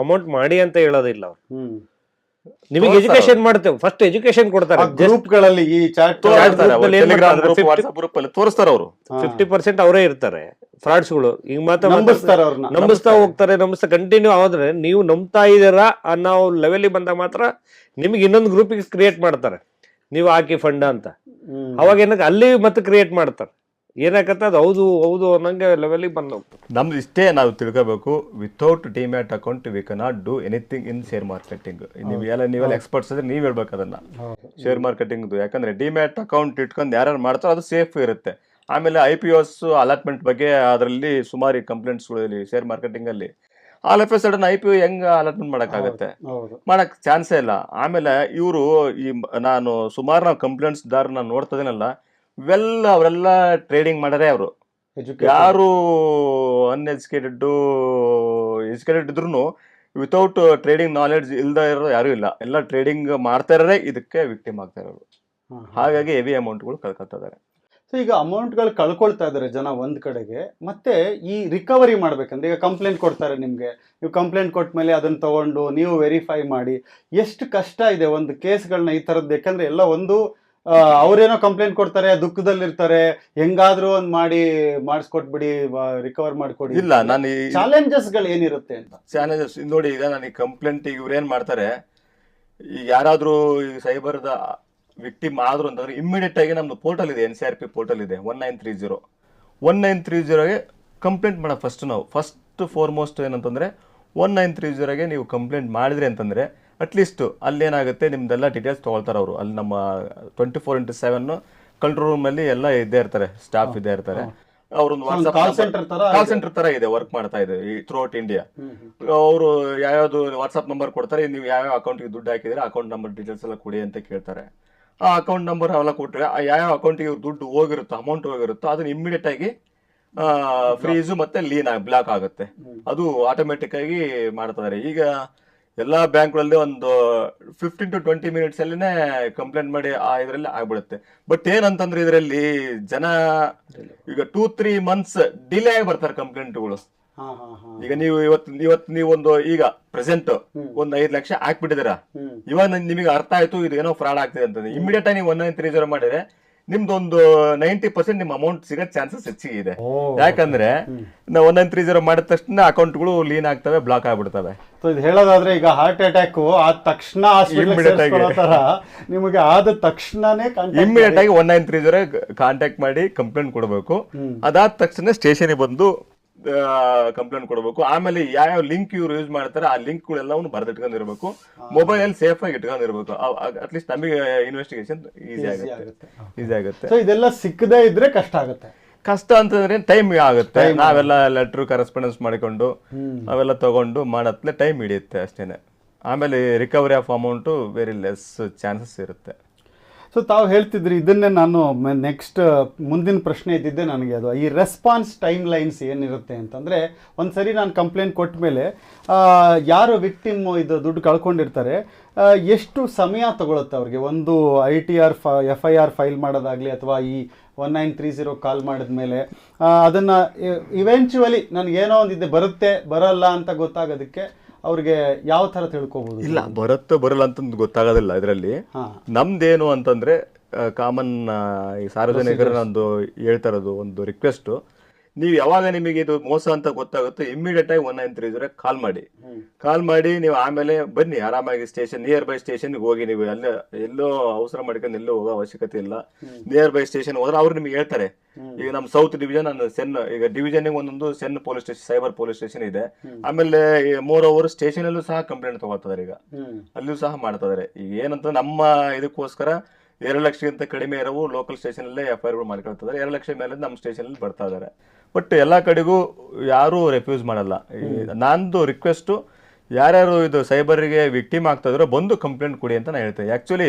ಅಮೌಂಟ್ ಮಾಡಿ ಅಂತ ಹೇಳೋದಿಲ್ಲ. ಅವ್ರು ನಿಮಗೆ ಎಜುಕೇಶನ್ ಮಾಡ್ತೇವೆ, ಫಸ್ಟ್ ಎಜುಕೇಶನ್ ಕೊಡ್ತಾರೆ. ಗ್ರೂಪ್ಗಳಲ್ಲಿ ಈ ಚಾಟ್ ತೋರಿಸ್ತಾರೆ ಅವರು 50% ಅವರೇ ಇರ್ತಾರೆ ಫ್ರಾಡ್ಸ್ಗಳು. ಈಗ ಮಾತ್ರ ನಂಬಿಸ್ತಾ ಹೋಗ್ತಾರೆ, ನಂಬಿಸ್ತಾ ಕಂಟಿನ್ಯೂ ಆದ್ರೆ ನೀವು ನಂಬ್ತಾ ಇದ್ದೀರಾ ಅನ್ನೋ ಲೆವೆಲ್ ಬಂದಾಗ ಮಾತ್ರ ನಿಮ್ಗೆ ಇನ್ನೊಂದು ಗ್ರೂಪಿಗೆ ಕ್ರಿಯೇಟ್ ಮಾಡ್ತಾರೆ, ನೀವು ಹಾಕಿ ಫಂಡ್ ಅಂತ. ಅವಾಗ ಏನಕ್ಕೆ ಅಲ್ಲಿ ಮತ್ತೆ ಕ್ರಿಯೇಟ್ ಮಾಡ್ತಾರೆ. ಏನಾಗತ್ತೆ, ಅದು ಹೌದು ಹೌದು ಅನ್ನಂಗೆ ಲೆವೆಲಿಗೆ ಬಂದು ನಮ್ದು ಇಷ್ಟೇ ನಾವು ತಿಳ್ಕೋಬೇಕು. Without demat account we cannot do anything in share marketing. ನೀವೆಲ್ಲ ಎಕ್ಸ್ಪರ್ಟ್ಸ್ ಅಂದ್ರೆ ನೀವು ಹೇಳ್ಬೇಕು ಅದನ್ನ ಶೇರ್ ಮಾರ್ಕೆಟಿಂಗ್. ಯಾಕಂದ್ರೆ ಡಿಮ್ಯಾಟ್ ಅಕೌಂಟ್ ಇಟ್ಕೊಂಡು ಯಾರು ಮಾಡ್ತಾರೋ ಅದು ಸೇಫ್ ಇರುತ್ತೆ. ಆಮೇಲೆ IPOs ಅಲಾಟ್ಮೆಂಟ್ ಬಗ್ಗೆ ಅದರಲ್ಲಿ ಸುಮಾರು ಕಂಪ್ಲೇಂಟ್ಸ್ಗಳು ಇಲ್ಲಿ ಶೇರ್ ಮಾರ್ಕೆಟಿಂಗ್ ಅಲ್ಲಿ. All of A sudden IPO ಹೆಂಗ ಅಲಾಟ್ಮೆಂಟ್ ಮಾಡೋಕ್ಕಾಗತ್ತೆ? ಮಾಡಕ್ ಚಾನ್ಸೇ ಇಲ್ಲ. ಆಮೇಲೆ ಇವರು ನಾನು ಸುಮಾರು ಕಂಪ್ಲೇಂಟ್ಸ್ ದಾರನ್ನ ನೋಡ್ತದೇನಲ್ಲ, ಅವರೆಲ್ಲ ಟ್ರೇಡಿಂಗ್ ಮಾಡಾರೆ. ಅವರು ಯಾರು ಎಜುಕೇಟೆಡ್ ಇದ್ರು ವಿತೌಟ್ ಟ್ರೇಡಿಂಗ್ ನಾಲೆಡ್ಜ್ ಇಲ್ದ ಇರೋರು ಯಾರು ಇಲ್ಲ. ಎಲ್ಲ ಟ್ರೇಡಿಂಗ್ ಮಾಡ್ತಾ ಇರೋರೆ ಇದಕ್ಕೆ ವಿಕ್ಟಿಮ್ ಆಗ್ತಾ ಇರೋರು. ಹಾಗಾಗಿ ಹೆವಿ ಅಮೌಂಟ್ಗಳು ಕಳ್ಕೊತಾ ಇದಾರೆ. ಸೊ ಈಗ ಅಮೌಂಟ್ಗಳು ಕಳ್ಕೊಳ್ತಾ ಇದ್ದಾರೆ ಜನ ಒಂದ್ ಕಡೆಗೆ. ಮತ್ತೆ ಈ ರಿಕವರಿ ಮಾಡ್ಬೇಕಂದ್ರೆ ಈಗ ಕಂಪ್ಲೇಂಟ್ ಕೊಡ್ತಾರೆ ನಿಮ್ಗೆ, ನೀವು ಕಂಪ್ಲೇಂಟ್ ಕೊಟ್ಟ ಮೇಲೆ ಅದನ್ನ ತಗೊಂಡು ನೀವು ವೆರಿಫೈ ಮಾಡಿ ಎಷ್ಟು ಕಷ್ಟ ಇದೆ ಒಂದು ಕೇಸ್ಗಳನ್ನ ಈ ತರದ್ದು. ಯಾಕಂದ್ರೆ ಎಲ್ಲ ಒಂದು ಅವ್ರೇನೋ ಕಂಪ್ಲೇಂಟ್ ಕೊಡ್ತಾರೆ, ದುಃಖದಲ್ಲಿರ್ತಾರೆ, ಹೆಂಗಾದ್ರೂ ಒಂದ್ ಮಾಡಿ ಮಾಡಿಸ್ಕೊಟ್ಬಿಡಿ, ರಿಕವರ್ ಮಾಡ್ಕೊಡಿ. ಇಲ್ಲ, ನಾನು ಈ ಚಾಲೆಂಜಸ್ ಗಳು ಏನಿರುತ್ತೆ ಅಂತ. ಚಾಲೆಂಜಸ್ ನೋಡಿ, ಈಗ ನಾನು ಈ ಕಂಪ್ಲೇಂಟ್ ಇವ್ರೇನ್ ಮಾಡ್ತಾರೆ, ಈಗ ಯಾರಾದ್ರೂ ಈ ಸೈಬರ್ದ ವಿಕ್ಟಿಮ್ ಆದ್ರು ಅಂತಂದ್ರೆ ಇಮಿಡಿಯೇಟ್ ಆಗಿ ನಮ್ದು ಪೋರ್ಟಲ್ ಇದೆ, NCRP ಪೋರ್ಟಲ್ ಇದೆ, 1930 ಕಂಪ್ಲೇಂಟ್ ಮಾಡೋ ಫಸ್ಟ್ ಫಾರ್ಮೋಸ್ಟ್ ಏನಂತಂದ್ರೆ 1930ಗೆ ನೀವು ಕಂಪ್ಲೇಂಟ್ ಮಾಡಿದ್ರಿ ಅಂತಂದ್ರೆ ಅಟ್ಲೀಸ್ಟ್ ಅಲ್ಲೇನಾಗುತ್ತೆ, ನಿಮ್ದೆಲ್ಲ ಡೀಟೇಲ್ಸ್ ತೊಗೊಳ್ತಾರೆ ಅವರು. ಅಲ್ಲಿ ನಮ್ಮ 24x7 ಕಂಟ್ರೋಲ್ ರೂಮ್ ಅಲ್ಲಿ ಎಲ್ಲ ಇದ್ದೇ ಇರ್ತಾರೆ, ಸ್ಟಾಫ್ ಇದ್ದೇ ಇರ್ತಾರೆ. ಅವ್ರೊಂದು ಕಾಲ್ ಸೆಂಟರ್ ತರ ಇದೆ, ವರ್ಕ್ ಮಾಡ್ತಾ ಇದೆ ಥ್ರೂ ಔಟ್ ಇಂಡಿಯಾ. ಅವರು ಯಾವ್ಯಾವ್ದು ವಾಟ್ಸ್ಆಪ್ ನಂಬರ್ ಕೊಡ್ತಾರೆ, ನೀವು ಯಾವ್ಯಾವ ಅಕೌಂಟ್ಗೆ ದುಡ್ಡು ಹಾಕಿದ್ರೆ ಅಕೌಂಟ್ ನಂಬರ್ ಡೀಟೇಲ್ಸ್ ಎಲ್ಲ ಕೊಡಿ ಅಂತ ಕೇಳ್ತಾರೆ. ಆ ಅಕೌಂಟ್ ನಂಬರ್ ಅವೆಲ್ಲ ಕೊಟ್ಟರೆ ಯಾವ ಅಕೌಂಟಿಗೆ ದುಡ್ಡು ಹೋಗಿರುತ್ತೋ, ಅಮೌಂಟ್ ಹೋಗಿರುತ್ತೋ ಅದನ್ನ ಇಮಿಡಿಯೇಟ್ ಆಗಿ ಫ್ರೀಸು ಮತ್ತೆ ಬ್ಲಾಕ್ ಆಗುತ್ತೆ. ಅದು ಆಟೋಮೆಟಿಕ್ ಆಗಿ ಮಾಡ್ತಿದ್ದಾರೆ. ಈಗ ಎಲ್ಲಾ ಬ್ಯಾಂಕ್ಗಳಲ್ಲಿ ಒಂದು 15 to 20 minutes ಅಲ್ಲಿನೇ ಕಂಪ್ಲೇಂಟ್ ಮಾಡಿ ಇದರಲ್ಲಿ ಆಗ್ಬಿಡುತ್ತೆ. ಬಟ್ ಏನಂತಂದ್ರೆ ಇದರಲ್ಲಿ ಜನ ಈಗ 2-3 months ಡಿಲೇ ಆಗಿ ಬರ್ತಾರೆ ಕಂಪ್ಲೇಂಟ್ಗಳು. ಈಗ ನೀವು ಇವತ್ತು ನೀವೊಂದು ಈಗ ಪ್ರೆಸೆಂಟ್ ಒಂದು 5 ಲಕ್ಷ ಹಾಕ್ಬಿಟ್ಟಿದ್ದೀರಾ, ಇವಾಗ ನಿಮಗೆ ಅರ್ಥ ಆಯ್ತು ಇದು ಏನೋ ಫ್ರಾಡ್ ಆಗ್ತಿದೆ ಅಂತ, ಇಮಿಡಿಯೇಟ್ ಆಗಿ ನೀವು 1930 ಮಾಡಿದ್ರೆ ನಿಮ್ದೊಂದು 90% ನಿಮ್ ಅಮೌಂಟ್ ಸಿಗೋ ಚಾನ್ಸಸ್ ಹೆಚ್ಚಿಗೆ ಇದೆ. ಯಾಕಂದ್ರೆ ನಾವು 1930 ಮಾಡಿದ ತಕ್ಷಣ ಅಕೌಂಟ್ಗಳು ಲೀನ್ ಆಗ್ತವೆ, ಬ್ಲಾಕ್ ಆಗ್ಬಿಡ್ತವೆ. ಇದು ಹೇಳೋದಾದ್ರೆ ಈಗ ಹಾರ್ಟ್ ಅಟ್ಯಾಕ್ ಆದ ತಕ್ಷಣ ನಿಮಗೆ ಆದ ತಕ್ಷಣನೇ ಇಮಿಡಿಯೇಟ್ ಆಗಿ 1930 ಕಾಂಟ್ಯಾಕ್ಟ್ ಮಾಡಿ ಕಂಪ್ಲೇಂಟ್ ಕೊಡಬೇಕು. ಅದಾದ ತಕ್ಷಣ ಸ್ಟೇಷನ್ಗೆ ಬಂದು ಕಂಪ್ಲೇಂಟ್ ಕೊಡಬೇಕು. ಆಮೇಲೆ ಯಾವ ಲಿಂಕ್ ಇವ್ರು ಯೂಸ್ ಮಾಡ್ತಾರೆ ಆ ಲಿಂಕ್ಗಳೆಲ್ಲವನ್ನು ಬರೆದಿಟ್ಕೊಂಡಿರ್ಬೇಕು, ಮೊಬೈಲ್ ಅಲ್ಲಿ ಸೇಫ್ ಆಗಿ ಇಟ್ಕೊಂಡಿರ್ಬೇಕು. ಅಟ್ಲೀಸ್ಟ್ ನಮಗೆ ಇನ್ವೆಸ್ಟಿಗೇಷನ್ ಈಸಿ ಆಗುತ್ತೆ. ಇದೆಲ್ಲ ಸಿಕ್ಕದೇ ಇದ್ರೆ ಕಷ್ಟ ಅಂತಂದ್ರೆ ಟೈಮ್ ಆಗುತ್ತೆ. ನಾವೆಲ್ಲ ಲೆಟರ್ ಕರೆಸ್ಪಾಂಡೆನ್ಸ್ ಮಾಡಿಕೊಂಡು ಅವೆಲ್ಲ ತಗೊಂಡು ಮಾಡತ್ಲೆ ಟೈಮ್ ಹಿಡಿಯುತ್ತೆ ಅಷ್ಟೇನೆ. ಆಮೇಲೆ recovery of amount very less chances ಇರುತ್ತೆ. ಸೊ ತಾವು ಹೇಳ್ತಿದ್ರಿ, ಇದನ್ನೇ ನಾನು ನೆಕ್ಸ್ಟ್ ಮುಂದಿನ ಪ್ರಶ್ನೆ ಇದ್ದಿದ್ದೆ ನನಗೆ. ಅದು ಈ ರೆಸ್ಪಾನ್ಸ್ ಟೈಮ್ ಲೈನ್ಸ್ ಏನಿರುತ್ತೆ ಅಂತಂದರೆ, ಒಂದು ಸರಿ ನಾನು ಕಂಪ್ಲೇಂಟ್ ಕೊಟ್ಟ ಮೇಲೆ ಯಾರು ವಿಕ್ಟಿಮ್ ಇದು ದುಡ್ಡು ಕಳ್ಕೊಂಡಿರ್ತಾರೆ, ಎಷ್ಟು ಸಮಯ ತಗೊಳುತ್ತೆ ಅವ್ರಿಗೆ ಒಂದು FIR ಫೈಲ್ ಮಾಡೋದಾಗಲಿ ಅಥವಾ ಈ 1930 ಕಾಲ್ ಮಾಡಿದ್ಮೇಲೆ ಅದನ್ನು ಇವೆಂಚುವಲಿ ನನಗೇನೋ ಒಂದಿದೆ ಬರುತ್ತೆ ಬರಲ್ಲ ಅಂತ ಗೊತ್ತಾಗೋದಕ್ಕೆ ಅವ್ರಿಗೆ ಯಾವ ತರ ತಿಳ್ಕೊಬಹುದು? ಇಲ್ಲ, ಬರುತ್ತೆ ಬರಲ್ಲ ಅಂತ ಗೊತ್ತಾಗೋದಿಲ್ಲ. ಇದರಲ್ಲಿ ನಮ್ದೇನು ಅಂತಂದ್ರೆ ಕಾಮನ್ ಈ ಸಾರ್ವಜನಿಕರ ಒಂದು ಹೇಳ್ತಾ ಇರೋದು ಒಂದು ರಿಕ್ವೆಸ್ಟ್, ನೀವು ಯಾವಾಗ ನಿಮಗೆ ಇದು ಮೋಸ ಅಂತ ಗೊತ್ತಾಗುತ್ತೆ ಇಮಿಡಿಯೇಟ್ ಆಗಿ 1930 ಕಾಲ್ ಮಾಡಿ ನೀವು ಆಮೇಲೆ ಬನ್ನಿ ಆರಾಮಾಗಿ ಸ್ಟೇಷನ್, ನಿಯರ್ ಬೈ ಸ್ಟೇಷನ್ಗೆ ಹೋಗಿ. ನೀವು ಎಲ್ಲೋ ಅವಸರ ಮಾಡ್ಕೊಂಡು ಎಲ್ಲೋ ಹೋಗೋ ಅವಶ್ಯಕತೆ ಇಲ್ಲ. ನಿಯರ್ ಬೈ ಸ್ಟೇಷನ್ ಹೋದ್ರೆ ಅವ್ರು ನಿಮ್ಗೆ ಹೇಳ್ತಾರೆ. ಈಗ ನಮ್ಮ ಸೌತ್ ಡಿವಿಷನ್ ಈಗ ಡಿವಿಷನ್ ಒಂದೊಂದು police station, cyber police station ಇದೆ. ಆಮೇಲೆ ಮೋರ್ ಸ್ಟೇಷನ್ ಅಲ್ಲೂ ಸಹ ಕಂಪ್ಲೇಂಟ್ ತಗೋತಾರೆ. ಈಗ ಅಲ್ಲೂ ಸಹ ಮಾಡ್ತಿದಾರೆ. ಈಗ ಏನಂತ ನಮ್ಮ ಇದಕ್ಕೋಸ್ಕರ 2 ಲಕ್ಷಕ್ಕಿಂತ ಕಡಿಮೆ ಇರೋವು ಲೋಕಲ್ ಸ್ಟೇಷನ್ ಅಲ್ಲೇ FIR ಮಾಡ್ಕೊಳ್ತಿದ್ದಾರೆ. 2 ಲಕ್ಷ ಮೇಲೆ ನಮ್ಮ ಸ್ಟೇಷನ್ ಅಲ್ಲಿ ಬರ್ತಾ ಇದಾರೆ. ಬಟ್ ಎಲ್ಲಾ ಕಡೆಗೂ ಯಾರು ರೆಫ್ಯೂಸ್ ಮಾಡಲ್ಲ. ನಂದು ರಿಕ್ವೆಸ್ಟ್, ಯಾರ್ಯಾರು ಇದು ಸೈಬರ್ಗೆ ವಿಕ್ಟಿಮ್ ಆಗ್ತಾ ಇದ್ರು ಬಂದು ಕಂಪ್ಲೇಂಟ್ ಕೊಡಿ ಅಂತ ನಾನು ಹೇಳ್ತೇನೆ. ಆಕ್ಚುಲಿ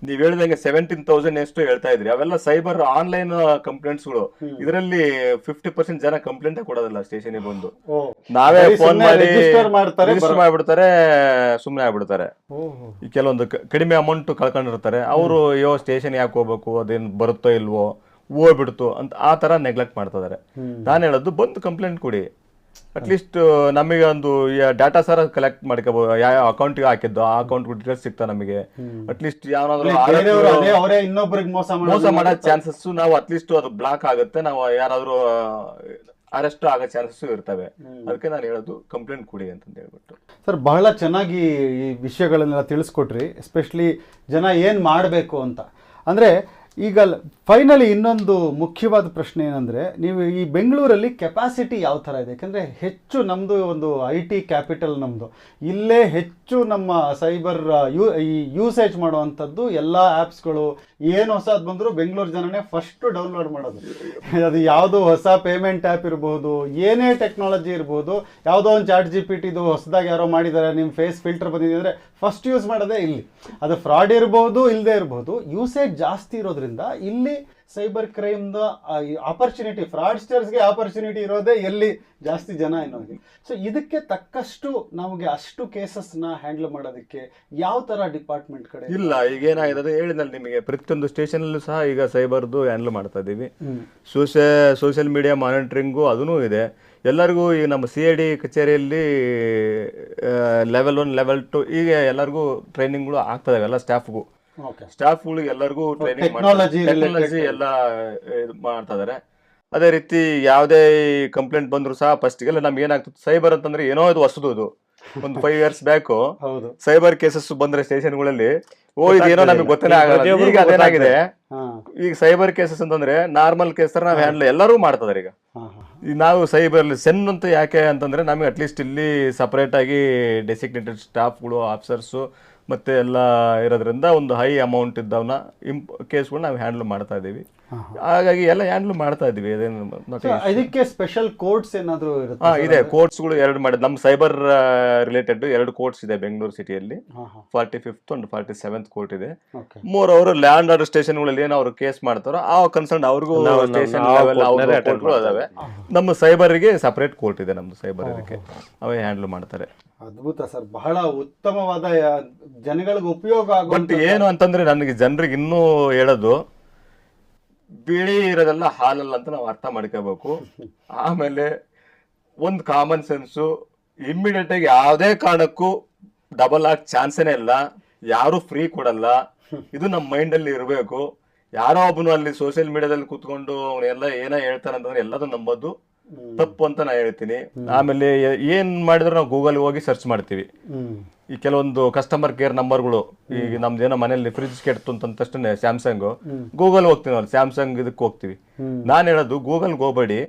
ನೀವ್ ಹೇಳಿದಂಗೆ 17,000 ಎಷ್ಟು ಹೇಳ್ತಾ ಇದ್ರಿ, ಅವೆಲ್ಲ ಸೈಬರ್ ಆನ್ಲೈನ್ ಕಂಪ್ಲೇಂಟ್ಸ್ಗಳು. ಇದರಲ್ಲಿ 50% ಜನ ಕಂಪ್ಲೇಂಟ್ ಕೊಡೋದಿಲ್ಲ ಸ್ಟೇಷನ್ಗೆ ಬಂದು. ನಾವೇ ಫೋನ್ ಮಾಡಿ ರಿಜಿಸ್ಟರ್ ಮಾಡ್ಬಿಡ್ತಾರೆ, ಸುಮ್ಮನೆ ಆಗ್ಬಿಡ್ತಾರೆ. ಈ ಕೆಲವೊಂದು ಕಡಿಮೆ ಅಮೌಂಟ್ ಕಳ್ಕೊಂಡಿರ್ತಾರೆ, ಅವರು ಅಯ್ಯೋ ಸ್ಟೇಷನ್ ಯಾಕೆ ಹೋಗ್ಬೇಕು, ಅದೇನು ಬರುತ್ತೋ ಇಲ್ವೋ, ಹೋಗ್ಬಿಡ್ತು ಅಂತ ಆ ತರ ನೆಗ್ಲೆಕ್ಟ್ ಮಾಡ್ತಿದ್ದಾರೆ. ನಾನು ಹೇಳೋದು ಬಂದು ಕಂಪ್ಲೇಂಟ್ ಕೊಡಿ. ಅಟ್ಲೀಸ್ಟ್ ನಮಗೆ ಒಂದು ಡಾಟಾ ಸರ ಕಲೆಕ್ಟ್ ಮಾಡ್ಕೋಬಹುದು. ಯಾವ ಅಕೌಂಟ್ಗೆ ಹಾಕಿದ್ದು ಆ ಅಕೌಂಟ್ ಡೀಟೇಲ್ಸ್ ಸಿಗ್ತಾ ನಮಗೆ. ಅಟ್ಲೀಸ್ಟ್ ಯಾವ್ದಾದ್ರು ಮೋಸ ಮಾಡೋ ಚಾನ್ಸಸ್ ನಾವು ಅಟ್ಲೀಸ್ಟ್ ಅದು ಬ್ಲಾಕ್ ಆಗುತ್ತೆ. ನಾವು ಯಾರಾದ್ರೂ ಅರೆಸ್ಟ್ ಆಗೋ ಚಾನ್ಸಸ್ ಇರ್ತವೆ. ಅದಕ್ಕೆ ನಾನು ಹೇಳೋದು ಕಂಪ್ಲೇಂಟ್ ಕೊಡಿ ಅಂತ ಹೇಳ್ಬಿಟ್ಟು. ಸರ್, ಬಹಳ ಚೆನ್ನಾಗಿ ಈ ವಿಷಯಗಳನ್ನೆಲ್ಲ ತಿಳಿಸ್ಕೊಟ್ರಿ. ಎಸ್ಪೆಷಲಿ ಜನ ಏನ್ ಮಾಡಬೇಕು ಅಂತ. ಅಂದ್ರೆ ಈಗ ಫೈನಲಿ ಇನ್ನೊಂದು ಮುಖ್ಯವಾದ ಪ್ರಶ್ನೆ ಏನಂದರೆ, ನೀವು ಈ ಬೆಂಗಳೂರಲ್ಲಿ ಕೆಪಾಸಿಟಿ ಯಾವ ಥರ ಇದೆ? ಯಾಕಂದರೆ ಹೆಚ್ಚು ನಮ್ಮದು ಒಂದು IT ಕ್ಯಾಪಿಟಲ್ ನಮ್ಮದು. ಇಲ್ಲೇ ಹೆಚ್ಚು ನಮ್ಮ ಸೈಬರ್ ಯೂಸೇಜ್ ಮಾಡುವಂಥದ್ದು ಎಲ್ಲ ಆ್ಯಪ್ಸ್ಗಳು ಏನು ಹೊಸದು ಬಂದರೂ ಬೆಂಗಳೂರು ಜನನೇ ಫಸ್ಟು ಡೌನ್ಲೋಡ್ ಮಾಡೋದು. ಅದು ಯಾವುದೋ ಹೊಸ ಪೇಮೆಂಟ್ ಆ್ಯಪ್ ಇರ್ಬೋದು, ಏನೇ ಟೆಕ್ನಾಲಜಿ ಇರ್ಬೋದು, ಯಾವುದೋ ಒಂದು ChatGPTದು ಹೊಸದಾಗಿ ಯಾರೋ ಮಾಡಿದ್ದಾರೆ, ನಿಮ್ಮ ಫೇಸ್ ಫಿಲ್ಟರ್ ಬಂದಿದೆ ಅಂದರೆ ಫಸ್ಟ್ ಯೂಸ್ ಮಾಡೋದೇ ಇಲ್ಲಿ. ಅದು ಫ್ರಾಡ್ ಇರ್ಬೋದು, ಇಲ್ಲದೆ ಇರ್ಬೋದು. ಯೂಸೇಜ್ ಜಾಸ್ತಿ ಇರೋದ್ರಿಂದ ಇಲ್ಲಿ ಸೈಬರ್ ಕ್ರೈಮ್ದ ಆಪರ್ಚುನಿಟಿ, ಫ್ರಾಡ್ಸ್ಟರ್ಸ್ಗೆ ಆಪರ್ಚುನಿಟಿ ಇರೋದೇ ಎಲ್ಲಿ ಜಾಸ್ತಿ ಜನ ಅನ್ನೋದು. ಸೊ ಇದಕ್ಕೆ ತಕ್ಕಷ್ಟು ನಮಗೆ ಅಷ್ಟು ಕೇಸಸ್ನ ಹ್ಯಾಂಡಲ್ ಮಾಡೋದಕ್ಕೆ ಯಾವ ಥರ ಡಿಪಾರ್ಟ್ಮೆಂಟ್ ಕಡೆ ಇಲ್ಲ. ಈಗ ಏನಾಗಿದೆ ಹೇಳಿದ್ನಲ್ಲಿ ನಿಮಗೆ, ಪ್ರತಿಯೊಂದು ಸ್ಟೇಷನಲ್ಲೂ ಸಹ ಈಗ ಸೈಬರ್ದು ಹ್ಯಾಂಡಲ್ ಮಾಡ್ತಾ ಇದ್ದೀವಿ. ಸೋಷಿಯಲ್ ಮೀಡಿಯಾ ಮಾನಿಟರಿಂಗು ಅದೂ ಇದೆ. ಎಲ್ಲರಿಗೂ ಈಗ ನಮ್ಮ CID ಕಚೇರಿಯಲ್ಲಿ level 1 level 2 ಈಗ ಎಲ್ಲರಿಗೂ ಟ್ರೈನಿಂಗ್ಗಳು ಆಗ್ತದೆ ಎಲ್ಲ ಸ್ಟಾಫ್ಗೂ. ಸ್ಟಾಫ್ಗಳಿಗೆ ಎಲ್ಲರಿಗೂ ಟ್ರೈನಿಂಗ್ Technology ಟೆಕ್ನಾಲಜಿ ಎಲ್ಲ ಇದು ಮಾಡ್ತಾ ಇದಾರೆ. ಅದೇ ರೀತಿ ಯಾವುದೇ ಕಂಪ್ಲೇಂಟ್ ಬಂದ್ರು ಸಹ ಫಸ್ಟ್ಗೆಲ್ಲ ನಮ್ಗೆ ಏನಾಗ್ತದೆ, ಸೈಬರ್ ಅಂತಂದ್ರೆ ಏನೋ ಇದು ಹೊಸದು. ಇದು ಒಂದು 5 years ಬ್ಯಾಕ್ ಸೈಬರ್ ಕೇಸಸ್ ಬಂದ್ರೆ ಸ್ಟೇಷನ್ಗಳಲ್ಲಿ ಇದೇನೋ ನಮಗೆ ಗೊತ್ತೇ ಆಗಲ್ಲ. ಈಗ ಅದೇನಾಗಿದೆ, ಈಗ ಸೈಬರ್ ಕೇಸಸ್ ಅಂತಂದ್ರೆ ನಾರ್ಮಲ್ ಕೇಸ್ ತರ ನಾವು ಹ್ಯಾಂಡಲ್ ಎಲ್ಲರೂ ಮಾಡ್ತಿದಾರೆ. ಈಗ ನಾವು ಸೈಬರ್ ಸೆನ್ ಅಂತ ಯಾಕೆ ಅಂತಂದ್ರೆ ನಮಗೆ ಅಟ್ಲೀಸ್ಟ್ ಇಲ್ಲಿ ಸಪರೇಟ್ ಆಗಿ ಡೆಸಿಗ್ನೇಟೆಡ್ ಸ್ಟಾಫ್ಗಳು, ಆಫೀಸರ್ಸು ಮತ್ತೆ ಎಲ್ಲ ಇರೋದ್ರಿಂದ ಒಂದು ಹೈ ಅಮೌಂಟ್ ಇದ್ದವನ್ನ ಕೇಸ್ಗಳು ನಾವು ಹ್ಯಾಂಡಲ್ ಮಾಡ್ತಾ ಇದೀವಿ. ಹಾಗಾಗಿ ಎಲ್ಲ ಹ್ಯಾಂಡಲ್ ಮಾಡ್ತಾ ಇದೀವಿ. ಇದಕ್ಕೆ ಸ್ಪೆಷಲ್ ಕೋರ್ಟ್ಸ್ ಏನಾದ್ರು ಇರುತ್ತೆ? ಇದೆ, ಕೋರ್ಟ್ಸ್ಗಳು 2 ಮಾಡಿದ್. ನಮ್ಮ ಸೈಬರ್ ರಿಲೇಟೆಡ್ 2 ಕೋರ್ಟ್ಸ್ ಇದೆ ಬೆಂಗಳೂರು ಸಿಟಿಯಲ್ಲಿ. 45th and 47th ಕೋರ್ಟ್ ಇದೆ. ಮೋರ್ ಅವರು ಲ್ಯಾಂಡ್ ಆರ್ಡರ್ ಸ್ಟೇಷನ್ಗಳಲ್ಲಿ ಏನು ಅವರು ಕೇಸ್ ಮಾಡ್ತಾರೋ ಆ ಕನ್ಸರ್ನ್ ಅವ್ರಿಗೂ ಸ್ಟೇಷನ್ ಲೆವೆಲ್ ಕೋರ್ಟ್ಗಳು ಅದಾವೆ. ನಮ್ಮ ಸೈಬರ್ಗೆ ಸಪರೇಟ್ ಕೋರ್ಟ್ ಇದೆ. ನಮ್ದು ಸೈಬರ್ ಇದಕ್ಕೆ ಅವೇ ಹ್ಯಾಂಡಲ್ ಮಾಡ್ತಾರೆ. ಅದ್ಭುತ ಸರ್, ಬಹಳ ಉತ್ತಮವಾದ ಜನಗಳಿಗೆ ಉಪಯೋಗ ಬಟ್ ಏನು ಅಂತಂದ್ರೆ ನನಗೆ ಜನರಿಗೆ ಇನ್ನೂ ಹೇಳೋದು, ಬಿಳಿ ಇರೋದೆಲ್ಲ ಹಾಲಲ್ಲ ಅಂತ ನಾವು ಅರ್ಥ ಮಾಡ್ಕೋಬೇಕು. ಆಮೇಲೆ ಒಂದು ಕಾಮನ್ ಸೆನ್ಸು, ಇಮ್ಮಿಡಿಯೇಟ್ ಆಗಿ ಯಾವುದೇ ಕಾರಣಕ್ಕೂ ಡಬಲ್ ಆಗಿ ಚಾನ್ಸೇನೆ ಇಲ್ಲ, ಯಾರು ಫ್ರೀ ಕೊಡಲ್ಲ. ಇದು ನಮ್ಮ ಮೈಂಡ್ ಅಲ್ಲಿ ಇರಬೇಕು. ಯಾರೋ ಒಬ್ಬನು ಅಲ್ಲಿ ಸೋಷಿಯಲ್ ಮೀಡಿಯಾದಲ್ಲಿ ಕೂತ್ಕೊಂಡು ಅವನೆಲ್ಲ ಏನೋ ಹೇಳ್ತಾನಂತಂದ್ರೆ ಎಲ್ಲದೂ ನಂಬೋದು ತಪ್ಪು ಅಂತ ನಾ ಹೇಳ್ತೀನಿ. ಆಮೇಲೆ ಏನ್ ಮಾಡಿದ್ರು ನಾವು ಗೂಗಲ್ ಹೋಗಿ ಸರ್ಚ್ ಮಾಡ್ತೀವಿ. ಈ ಕೆಲವೊಂದು ಕಸ್ಟಮರ್ ಕೇರ್ ನಂಬರ್ಗಳು, ಈಗ ನಮ್ದೇನೋ ಮನೇಲಿ ಫ್ರಿಜ್ ಕೆಡ್ತು ಅಂತ ತಕ್ಷಣ ಸ್ಯಾಮ್ಸಂಗ್, ಗೂಗಲ್ ಹೋಗ್ತೀವಿ ನಾವು, ಸ್ಯಾಮ್ಸಂಗ್ ಇದಕ್ಕೆ ಹೋಗ್ತೀವಿ. ನಾನು ಹೇಳೋದು ಗೂಗಲ್ಗೆ ಹೋಗ್ಬೇಡಿ,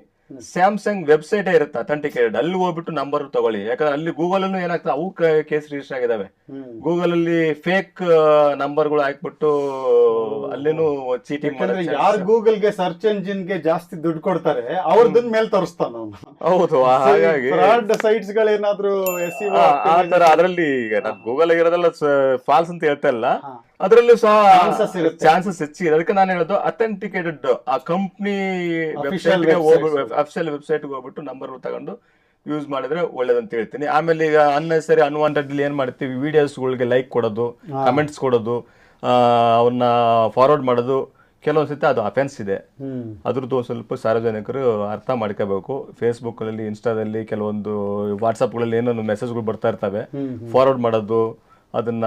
ಸ್ಯಾಮ್ಸಂಗ್ ವೆಬ್ಸೈಟ್ ಇರುತ್ತೆ ಅಥೆಂಟಿಕೇಟೆಡ್, ಅಲ್ಲಿ ಹೋಗ್ಬಿಟ್ಟು ನಂಬರ್ ತಗೊಳ್ಳಿ. ಯಾಕಂದ್ರೆ ಅಲ್ಲಿ ಗೂಗಲ್ ಅಲ್ಲೂ ಏನಾಗ್ತದೆ, ಅವು ಕೇಸ್ ರಿಜಿಸ್ಟರ್ ಆಗಿದಾವೆ. ಗೂಗಲ್ ಅಲ್ಲಿ ಫೇಕ್ ನಂಬರ್ಗಳು ಹಾಕ್ಬಿಟ್ಟು ಅಲ್ಲೇನು ಚೀಟಿಂಗ್. ಯಾರು ಗೂಗಲ್ ಗೆ ಸರ್ಚ್ ಎಂಜಿನ್ ಗೆ ಜಾಸ್ತಿ ದುಡ್ಡು ಕೊಡ್ತಾರೆ ಅವ್ರದನ್ನ ಮೇಲೆ ತೋರಿಸ್ತಾನ. ಹೌದು, ಹಾಗಾಗಿ ಫ್ರಾಡ್ ಸೈಟ್ಸ್ ಗಳೇನಾದ್ರೂ ಆ ತರ ಅದ್ರಲ್ಲಿ ಈಗ ನಾನು ಗೂಗಲ್ ಆಗಿರೋದೆಲ್ಲ ಫಾಲ್ಸ್ ಅಂತ ಹೇಳ್ತಾ ಇಲ್ಲ, ಅದರಲ್ಲೂ ಸಹ ಚಾನ್ಸಸ್ ಹೆಚ್ಚಿದೆ. ಅದಕ್ಕೆ ನಾನು ಹೇಳೋದು ಅಥೆಂಟಿಕೇಟೆಡ್ ಆ ಕಂಪ್ನಿ ಅಫಿಷಿಯಲ್ ವೆಬ್ಸೈಟ್ ಹೋಗ್ಬಿಟ್ಟು ನಂಬರ್ ತಗೊಂಡು ಯೂಸ್ ಮಾಡಿದ್ರೆ ಒಳ್ಳೇದಂತ ಹೇಳ್ತೀನಿ. ಆಮೇಲೆ ಈಗ ಅನ್ನೆಸರಿ ಅನ್ವಾಂಟೆಡ್ ಏನ್ ಮಾಡ್ತೀವಿ, ವಿಡಿಯೋಸ್ಗಳಿಗೆ ಲೈಕ್ ಕೊಡೋದು, ಕಮೆಂಟ್ಸ್ ಕೊಡೋದು, ಅವನ್ನ ಫಾರ್ವರ್ಡ್ ಮಾಡೋದು, ಕೆಲವೊಂದ್ಸತಿ ಅದು ಅಫೆನ್ಸ್ ಇದೆ. ಅದ್ರದ್ದು ಸ್ವಲ್ಪ ಸಾರ್ವಜನಿಕರು ಅರ್ಥ ಮಾಡ್ಕೋಬೇಕು. ಫೇಸ್ಬುಕ್ ಅಲ್ಲಿ, ಇನ್ಸ್ಟಾದಲ್ಲಿ, ಕೆಲವೊಂದು ವಾಟ್ಸಪ್ಗಳಲ್ಲಿ ಏನೇನು ಮೆಸೇಜ್ಗಳು ಬರ್ತಾ ಇರ್ತವೆ, ಫಾರ್ವರ್ಡ್ ಮಾಡೋದು, ಅದನ್ನ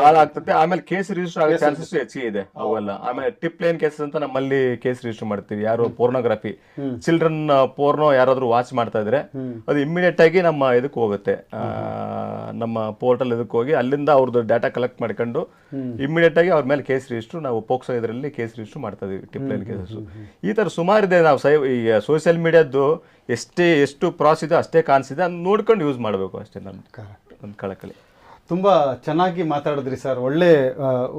ಹಾಳಾಗ್ತದೆ. ಆಮೇಲೆ ಕೇಸ್ ರಿಜಿಸ್ಟರ್ ಆಗೋ ಚಾನ್ಸಸ್ ಹೆಚ್ಚಿಗೆ ಅವೆಲ್ಲ. ಆಮೇಲೆ ಟಿಪ್ ಲೈನ್ ಕೇಸಸ್ ಅಂತ ನಮ್ಮಲ್ಲಿ ಕೇಸ್ ರಿಜಿಸ್ಟರ್ ಮಾಡ್ತೀವಿ. ಯಾರು ಪೋರ್ನೋಗ್ರಫಿ, ಚಿಲ್ಡ್ರನ್ ಪೋರ್ನೋ ಯಾರಾದ್ರೂ ವಾಚ್ ಮಾಡ್ತಾ ಇದ್ರೆ ಅದು ಇಮಿಡಿಯೇಟ್ ಆಗಿ ನಮ್ಮ ಇದಕ್ಕೆ ಹೋಗುತ್ತೆ, ನಮ್ಮ ಪೋರ್ಟಲ್ ಇದಕ್ಕೆ ಹೋಗಿ ಅಲ್ಲಿಂದ ಅವ್ರದ್ದು ಡಾಟಾ ಕಲೆಕ್ಟ್ ಮಾಡ್ಕೊಂಡು ಇಮಿಡಿಯೇಟ್ ಆಗಿ ಅವ್ರ ಮೇಲೆ ಕೇಸ್ ರಿಜಿಸ್ಟರ್, ನಾವು ಪೋಕ್ಸೋ ಇದರಲ್ಲಿ ಕೇಸ್ ರಿಜಿಸ್ಟರ್ ಮಾಡ್ತಾ ಇದೀವಿ. ಟಿಪ್ ಲೈನ್ ಕೇಸಸ್ ಈ ತರ ಸುಮಾರು ಇದೆ. ನಾವು ಈ ಸೋಷಿಯಲ್ ಮೀಡಿಯಾದ್ದು ಎಷ್ಟು ಪ್ರಾಸ್ ಇದೆ ಅಷ್ಟೇ ಕಾನ್ಸ್ ಇದೆ, ಅದನ್ನ ನೋಡ್ಕೊಂಡು ಯೂಸ್ ಮಾಡಬೇಕು ಅಷ್ಟೇ. ನನ್ನ ಕಳಕಳಿ. ತುಂಬ ಚೆನ್ನಾಗಿ ಮಾತಾಡಿದ್ರಿ ಸರ್, ಒಳ್ಳೆ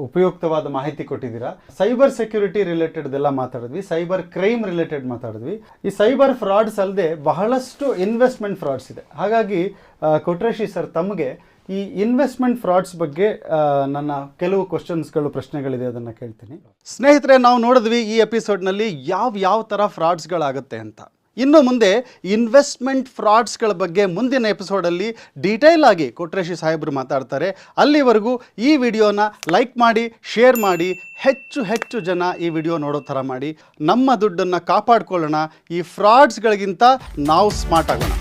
ಉಪಯುಕ್ತವಾದ ಮಾಹಿತಿ ಕೊಟ್ಟಿದ್ದೀರಾ. ಸೈಬರ್ ಸೆಕ್ಯೂರಿಟಿ ರಿಲೇಟೆಡ್ ಎಲ್ಲ ಮಾತಾಡಿದ್ವಿ, ಸೈಬರ್ ಕ್ರೈಮ್ ರಿಲೇಟೆಡ್ ಮಾತಾಡಿದ್ವಿ. ಈ ಸೈಬರ್ ಫ್ರಾಡ್ಸ್ ಅಲ್ಲದೆ ಬಹಳಷ್ಟು ಇನ್ವೆಸ್ಟ್ಮೆಂಟ್ ಫ್ರಾಡ್ಸ್ ಇದೆ. ಹಾಗಾಗಿ ಕೊಟ್ರೇಶಿ ಸರ್, ತಮಗೆ ಈ ಇನ್ವೆಸ್ಟ್ಮೆಂಟ್ ಫ್ರಾಡ್ಸ್ ಬಗ್ಗೆ ನನ್ನ ಕೆಲವು ಪ್ರಶ್ನೆಗಳಿದೆ, ಅದನ್ನು ಕೇಳ್ತೀನಿ. ಸ್ನೇಹಿತರೆ, ನಾವು ನೋಡಿದ್ವಿ ಈ ಎಪಿಸೋಡ್ನಲ್ಲಿ ಯಾವ ಥರ ಫ್ರಾಡ್ಸ್ಗಳಾಗುತ್ತೆ ಅಂತ. ಇನ್ನು ಮುಂದೆ ಇನ್ವೆಸ್ಟ್ಮೆಂಟ್ ಫ್ರಾಡ್ಸ್ಗಳ ಬಗ್ಗೆ ಮುಂದಿನ ಎಪಿಸೋಡಲ್ಲಿ ಡೀಟೇಲ್ ಆಗಿ ಕೊಟ್ರೇಶಿ ಸಾಹೇಬರು ಮಾತಾಡ್ತಾರೆ. ಅಲ್ಲಿವರೆಗೂ ಈ ವಿಡಿಯೋನ ಲೈಕ್ ಮಾಡಿ, ಶೇರ್ ಮಾಡಿ, ಹೆಚ್ಚು ಜನ ಈ ವಿಡಿಯೋ ನೋಡೋ ಥರ ಮಾಡಿ. ನಮ್ಮ ದುಡ್ಡನ್ನು ಕಾಪಾಡ್ಕೊಳ್ಳೋಣ. ಈ ಫ್ರಾಡ್ಸ್ಗಳಿಗಿಂತ ನಾವು ಸ್ಮಾರ್ಟ್ ಆಗೋಣ.